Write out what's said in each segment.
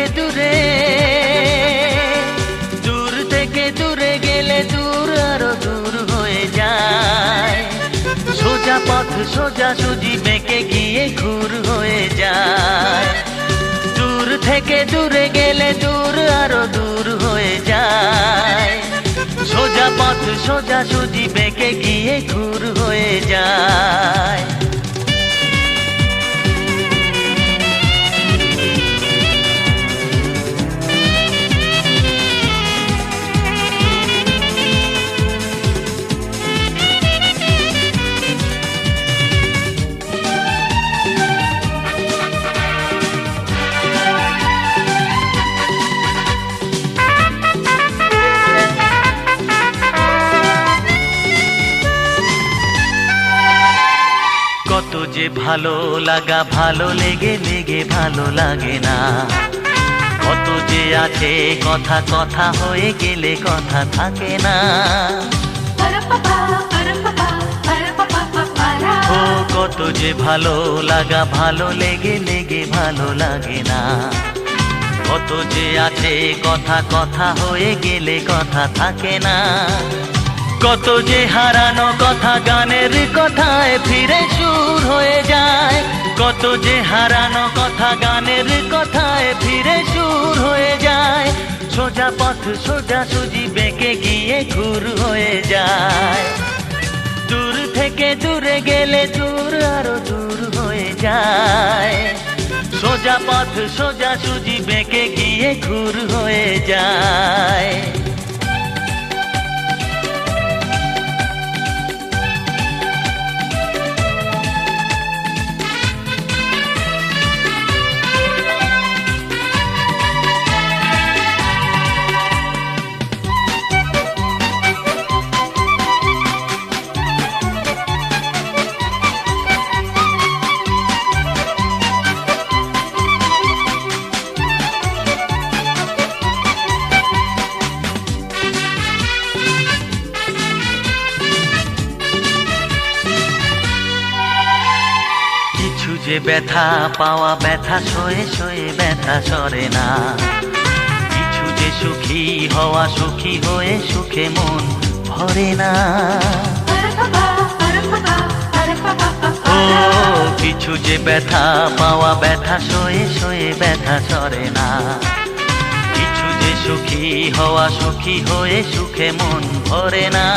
থেকে দূরে, দূর থেকে দূরে গেলে দূর আরো দূর হয়ে যায়। সোজা পথ সোজা সুজি বেঁকে গিয়ে ঘুর হয়ে যায়। দূর থেকে দূরে গেলে দূর আরো দূর হয়ে যায়। সোজা পথ সোজা সুজি বেঁকে গিয়ে ঘুর হয়ে যায়। কত যে ভালো লাগা ভালো লেগে লেগে ভালো লাগে না। কত যে আছে কথা কথা হয়ে গেলে কথা থাকে না। ও কত যে ভালো লাগা ভালো লেগে লেগে ভালো লাগে না। কত যে আছে কথা কথা হয়ে গেলে কথা থাকে না। কত যে হারানো কথা গানের কথায় ফিরে সুর হয়ে যায়। কত যে হারানো কথা গানের কথায় ফিরে সুর হয়ে যায়। সোজা পথ সোজা সুজি বেঁকে গিয়ে ঘুর হয়ে যায়। দূর থেকে দূরে গেলে দূর আরো দূর হয়ে যায়। সোজা পথ সোজা সুজি বেঁকে গিয়ে ঘুর হয়ে যায়। যে ব্যথা পাওয়া ব্যথা সয়ে সয়ে ব্যথা সরে না। কিছু যে সুখী হওয়া সুখী হয়ে সুখে মন ভরে না। ও কিছু যে ব্যথা পাওয়া ব্যথা সয়ে সয়ে ব্যথা সরে না। কিছু যে সুখী হওয়া সুখী হয়ে সুখে মন ভরে না।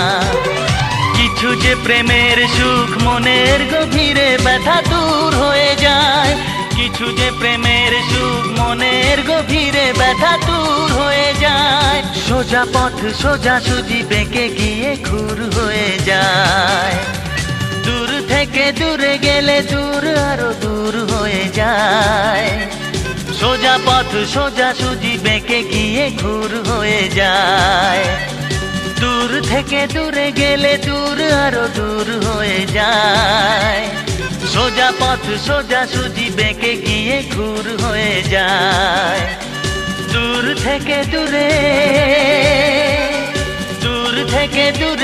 কিছু যে প্রেমের সুখ মনের গভীরে ব্যথা দূর হয়ে যায়। কিছু যে প্রেমের সুখ মনের গভীরে ব্যথা দূর হয়ে যায়। সোজা পথ সোজা সুজি বেঁকে গিয়ে ঘুর হয়ে যায়। দূর থেকে দূরে গেলে দূর আরো দূর হয়ে যায়। সোজা পথ সোজা সুজি বেঁকে গিয়ে ঘুর হয়ে যায়। দূর থেকে দূরে গেলে দূর আরো দূর হয়ে যায়। সোজা পথ সোজা সুজি বেঁকে গিয়ে ঘুর হয়ে যায়। দূর থেকে দূরে, দূর থেকে দূরে